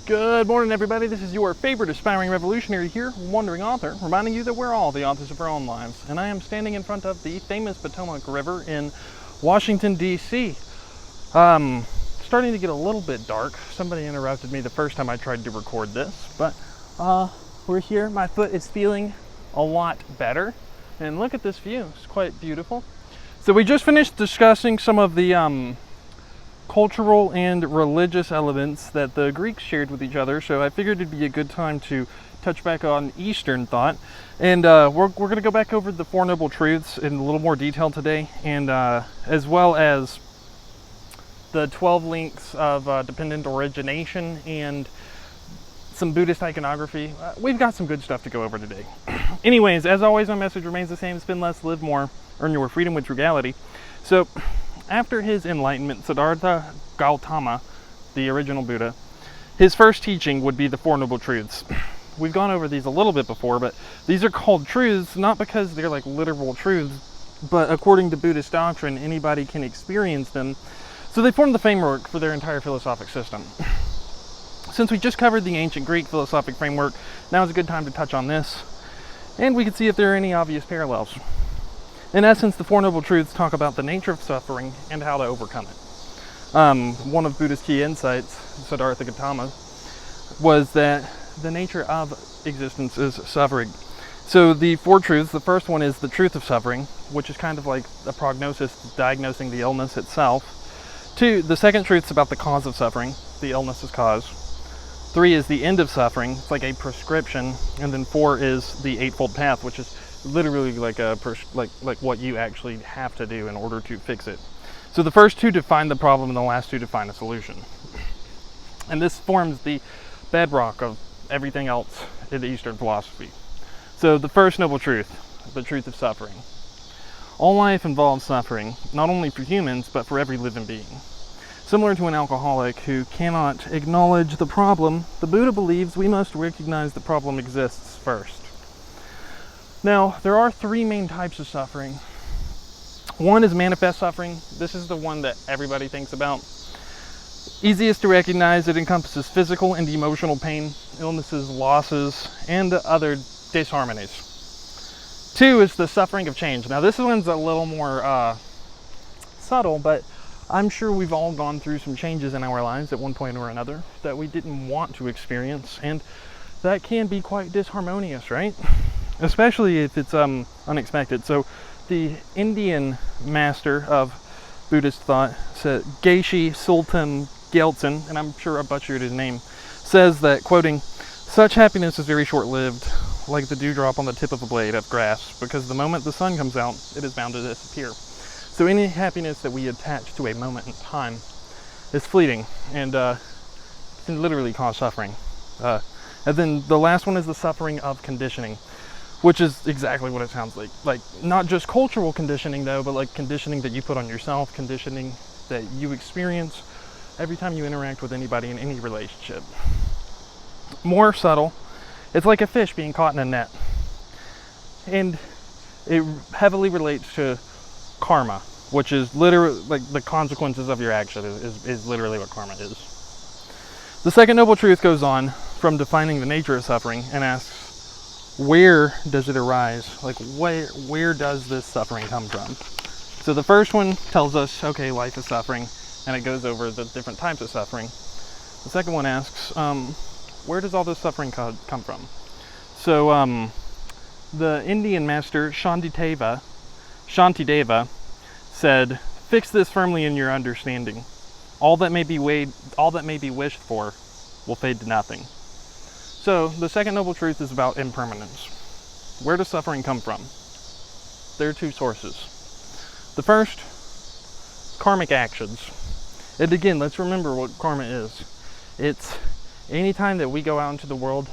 Good morning, everybody. This is your favorite aspiring revolutionary here, wandering author, reminding you that we're all the authors of our own lives. And I am standing in front of the famous Potomac River in Washington, D.C. Starting to get a little bit dark. Somebody interrupted me the first time I tried to record this, but we're here. My foot is feeling a lot better. And look at this view. It's quite beautiful. So we just finished discussing some of the cultural and religious elements that the Greeks shared with each other, so I figured it'd be a good time to touch back on Eastern thought. And we're going to go back over the Four Noble Truths in a little more detail today, and as well as the 12 links of dependent origination and some Buddhist iconography. We've got some good stuff to go over today. Anyways, as always, my message remains the same: spend less, live more, earn your freedom with frugality. So after his enlightenment, Siddhartha Gautama, the original Buddha, his first teaching would be the Four Noble Truths. We've gone over these a little bit before, but these are called truths not because they're like literal truths, but according to Buddhist doctrine, anybody can experience them. So they form the framework for their entire philosophic system. Since we just covered the ancient Greek philosophic framework, now is a good time to touch on this, and we can see if there are any obvious parallels. In essence, the Four Noble Truths talk about the nature of suffering and how to overcome it. One of Buddha's key insights, Siddhartha Gautama, was that the nature of existence is suffering. So the four truths, the first one is the truth of suffering, which is kind of like a prognosis diagnosing the illness itself. Two, the second truth is about the cause of suffering, the illness's cause. Three is the end of suffering, it's like a prescription. And then four is the Eightfold Path, which is literally like like what you actually have to do in order to fix it. So the first two define the problem and the last two define a solution. And this forms the bedrock of everything else in the Eastern philosophy. So the first noble truth, the truth of suffering. All life involves suffering, not only for humans, but for every living being. Similar to an alcoholic who cannot acknowledge the problem, the Buddha believes we must recognize the problem exists first. Now, there are three main types of suffering. One is manifest suffering. This is the one that everybody thinks about. Easiest to recognize, it encompasses physical and emotional pain, illnesses, losses, and other disharmonies. Two is the suffering of change. Now, this one's a little more subtle, but I'm sure we've all gone through some changes in our lives at one point or another that we didn't want to experience, and that can be quite disharmonious, right? Especially if it's unexpected. So the Indian master of Buddhist thought, said Geshe Sultan Gyaltsen, and I'm sure I butchered his name, says that, quoting, "Such happiness is very short-lived, like the dewdrop on the tip of a blade of grass, because the moment the sun comes out, it is bound to disappear." So any happiness that we attach to a moment in time is fleeting and can literally cause suffering. And then the last one is the suffering of conditioning, which is exactly what it sounds like. Like, not just cultural conditioning though, but like conditioning that you put on yourself, conditioning that you experience every time you interact with anybody in any relationship. More subtle, it's like a fish being caught in a net. And it heavily relates to karma, which is literally like the consequences of your action is literally what karma is. The second noble truth goes on from defining the nature of suffering and asks, where does it arise? Like, where does this suffering come from? So the first one tells us, okay, life is suffering, and it goes over the different types of suffering. The second one asks, where does all this suffering come from? So the Indian master Shantideva said, "Fix this firmly in your understanding. All that may be wished for will fade to nothing." So the second noble truth is about impermanence. Where does suffering come from? There are two sources. The first, karmic actions. And again, let's remember what karma is. It's any time that we go out into the world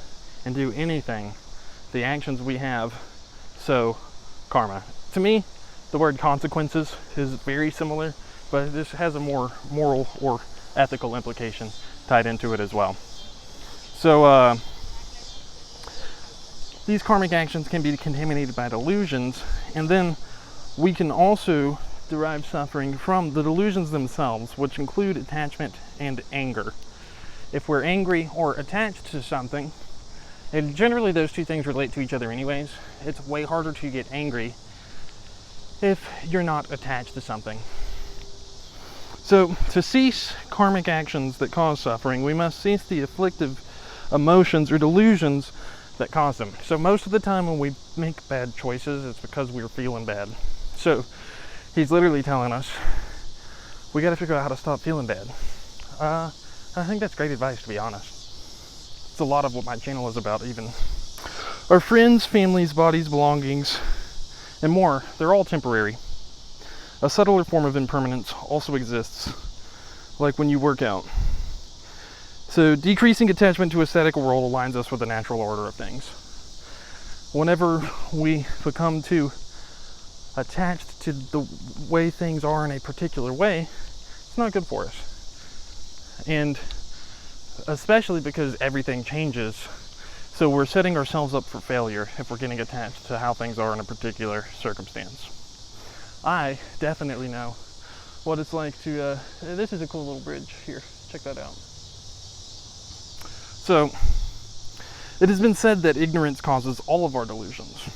and do anything, the actions we have, so karma. To me, the word consequences is very similar, but this has a more moral or ethical implication tied into it as well. So these karmic actions can be contaminated by delusions, and then we can also derive suffering from the delusions themselves, which include attachment and anger. if we're angry or attached to something, and generally those two things relate to each other anyways, it's way harder to get angry if you're not attached to something. So, to cease karmic actions that cause suffering, we must cease the afflictive emotions or delusions that cause them. So most of the time when we make bad choices, it's because we're feeling bad. So he's literally telling us, we got to figure out how to stop feeling bad. I think that's great advice, to be honest. It's a lot of what my channel is about, even. Our friends, families, bodies, belongings, and more, they're all temporary. A subtler form of impermanence also exists, like when you work out. So decreasing attachment to a static world aligns us with the natural order of things. Whenever we become too attached to the way things are in a particular way, it's not good for us. And especially because everything changes, so we're setting ourselves up for failure if we're getting attached to how things are in a particular circumstance. I definitely know what it's like to, this is a cool little bridge here, check that out. So, it has been said that ignorance causes all of our delusions,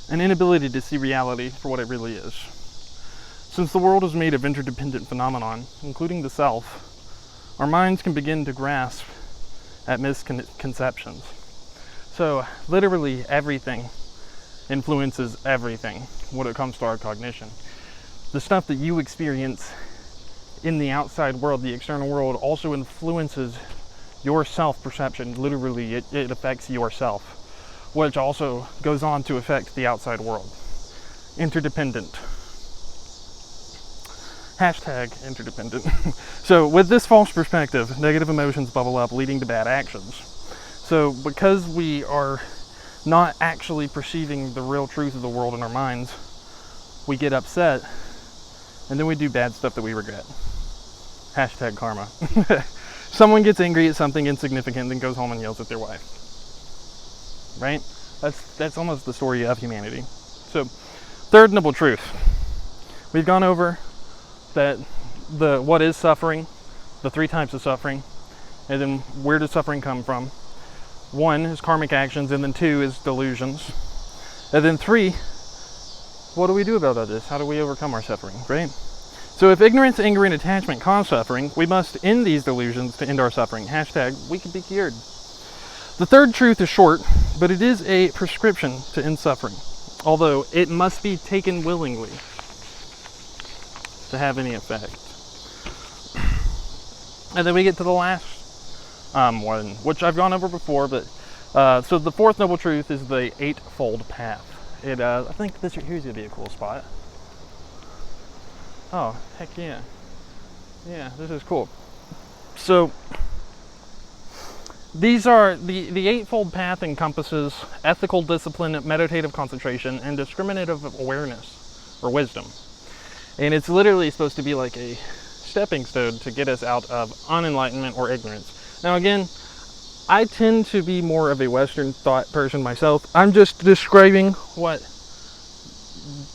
an inability to see reality for what it really is. Since the world is made of interdependent phenomenon, including the self, our minds can begin to grasp at misconceptions. So, literally everything influences everything when it comes to our cognition. The stuff that you experience in the outside world, the external world, also influences your self-perception. Literally, it affects yourself, which also goes on to affect the outside world. Interdependent. Hashtag interdependent. So with this false perspective, negative emotions bubble up, leading to bad actions. So because we are not actually perceiving the real truth of the world in our minds, we get upset, and then we do bad stuff that we regret. Hashtag karma. Someone gets angry at something insignificant, then goes home and yells at their wife. Right? That's almost the story of humanity. So, third noble truth. We've gone over that what is suffering, the 3 types of suffering, and then where does suffering come from. 1 is karmic actions, and then 2 is delusions. And then 3, what do we do about this? How do we overcome our suffering, right? So if ignorance, anger, and attachment cause suffering, we must end these delusions to end our suffering. Hashtag, we can be cured. The third truth is short, but it is a prescription to end suffering, although it must be taken willingly to have any effect. And then we get to the last one, which I've gone over before, but so the fourth noble truth is the Eightfold Path. I think this here's gonna be a cool spot. Oh, heck yeah. Yeah, this is cool. So, these are, the Eightfold Path encompasses ethical discipline, meditative concentration, and discriminative awareness, or wisdom. And it's literally supposed to be like a stepping stone to get us out of unenlightenment or ignorance. Now again, I tend to be more of a Western thought person myself. I'm just describing what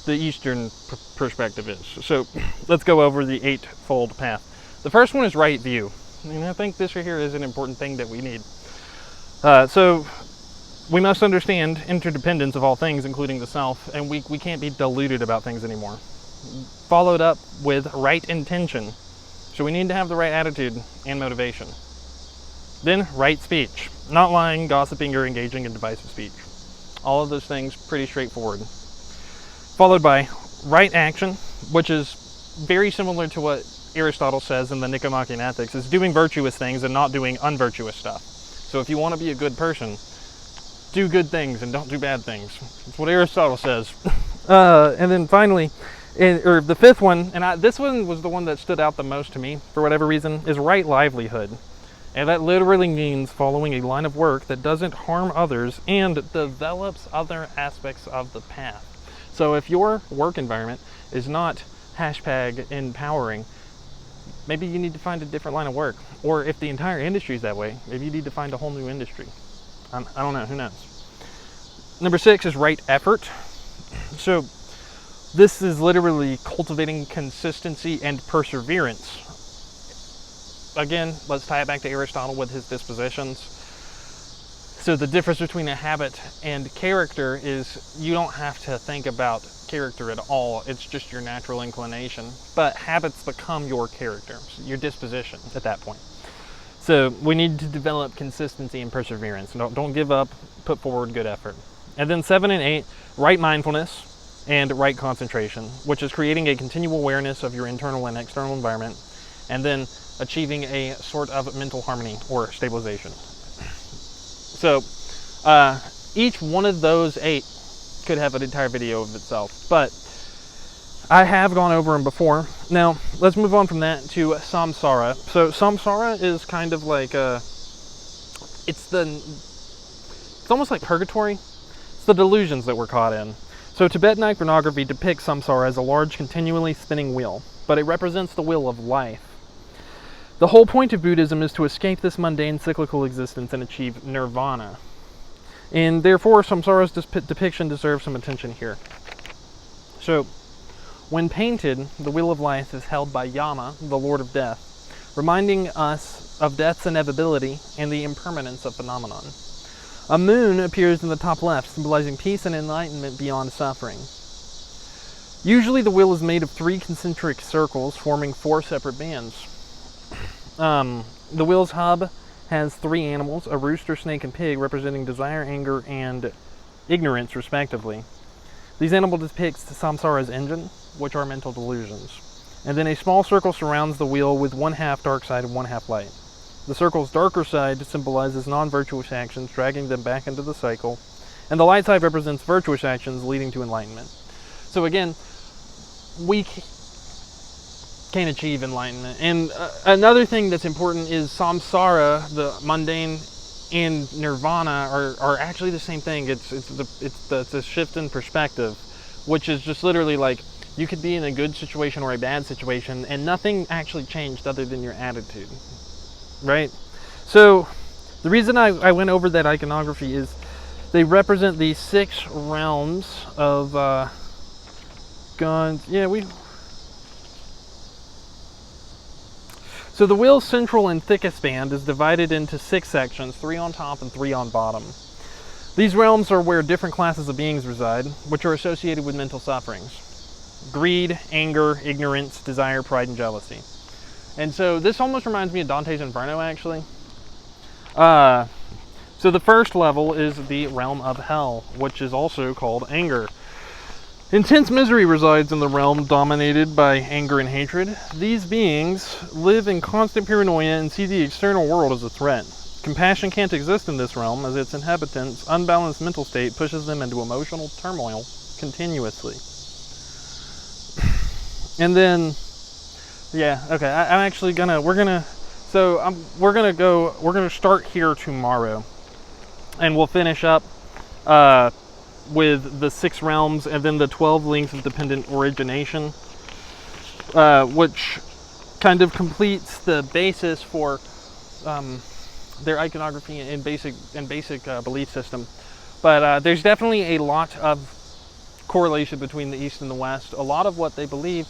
the Eastern perspective is. So let's go over the Eightfold Path. The first one is right view. And I think this right here is an important thing that we need. So we must understand interdependence of all things, including the self, and we can't be deluded about things anymore. Followed up with right intention. So we need to have the right attitude and motivation. Then right speech. Not lying, gossiping, or engaging in divisive speech. All of those things pretty straightforward. Followed by right action, which is very similar to what Aristotle says in the Nicomachean Ethics, is doing virtuous things and not doing unvirtuous stuff. So if you want to be a good person, do good things and don't do bad things. That's what Aristotle says. And then finally, or the fifth one, and this one was the one that stood out the most to me for whatever reason, is right livelihood. And that literally means following a line of work that doesn't harm others and develops other aspects of the path. So if your work environment is not hashtag empowering, maybe you need to find a different line of work. Or if the entire industry is that way, maybe you need to find a whole new industry. I don't know, who knows? Number 6 is right effort. So this is literally cultivating consistency and perseverance again, let's tie it back to Aristotle with his dispositions. So the difference between a habit and character is you don't have to think about character at all. It's just your natural inclination. But habits become your character, your disposition at that point. So we need to develop consistency and perseverance. Don't give up, put forward good effort. And then 7 and 8, right mindfulness and right concentration, which is creating a continual awareness of your internal and external environment, and then achieving a sort of mental harmony or stabilization. So each one of those 8 could have an entire video of itself, but I have gone over them before. Now let's move on from that to Samsara. So Samsara is kind of like it's almost like purgatory. It's the delusions that we're caught in. So Tibetan iconography depicts Samsara as a large continually spinning wheel, but it represents the wheel of life. The whole point of Buddhism is to escape this mundane cyclical existence and achieve nirvana. And therefore, Samsara's depiction deserves some attention here. So, when painted, the wheel of life is held by Yama, the Lord of Death, reminding us of death's inevitability and the impermanence of phenomenon. A moon appears in the top left, symbolizing peace and enlightenment beyond suffering. Usually the wheel is made of 3 concentric circles, forming 4 separate bands. The wheel's hub has 3 animals, a rooster, snake, and pig, representing desire, anger, and ignorance, respectively. These animals depict Samsara's engine, which are mental delusions. And then a small circle surrounds the wheel with 1/2 dark side and 1/2 light. The circle's darker side symbolizes non-virtuous actions, dragging them back into the cycle, and the light side represents virtuous actions leading to enlightenment. So again, we can achieve enlightenment. And another thing that's important is samsara, the mundane, and nirvana are actually the same thing. It's the shift in perspective, which is just literally like you could be in a good situation or a bad situation and nothing actually changed other than your attitude, right? So the reason I went over that iconography is they represent the 6 realms of guns. So the wheel's central and thickest band is divided into 6 sections, 3 on top and 3 on bottom. These realms are where different classes of beings reside, which are associated with mental sufferings: greed, anger, ignorance, desire, pride, and jealousy. And so this almost reminds me of Dante's Inferno, actually. So the first level is the realm of hell, which is also called anger. Intense misery resides in the realm dominated by anger and hatred. These beings live in constant paranoia and see the external world as a threat. Compassion can't exist in this realm, as its inhabitants' unbalanced mental state pushes them into emotional turmoil continuously. And then, I'm actually we're gonna start here tomorrow, and we'll finish up with the 6 realms and then the 12 links of dependent origination, which kind of completes the basis for their iconography and basic belief system. But there's definitely a lot of correlation between the East and the West. A lot of what they believe,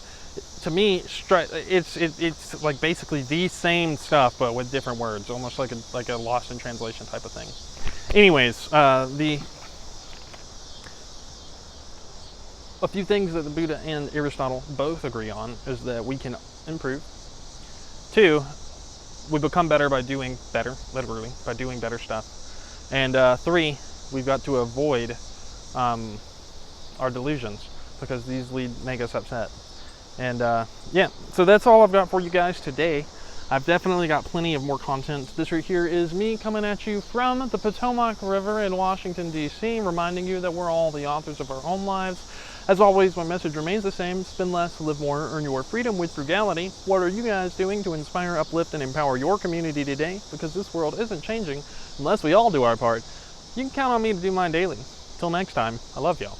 to me, it's like basically the same stuff but with different words, almost like a lost in translation type of thing. Anyways, a few things that the Buddha and Aristotle both agree on is that we can improve. 2, we become better by doing better, literally, by doing better stuff. And 3, we've got to avoid our delusions, because these make us upset. And so that's all I've got for you guys today. I've definitely got plenty of more content. This right here is me coming at you from the Potomac River in Washington, D.C., reminding you that we're all the authors of our own lives. As always, my message remains the same: spend less, live more, earn your freedom with frugality. What are you guys doing to inspire, uplift, and empower your community today? Because this world isn't changing unless we all do our part. You can count on me to do mine daily. Till next time, I love y'all.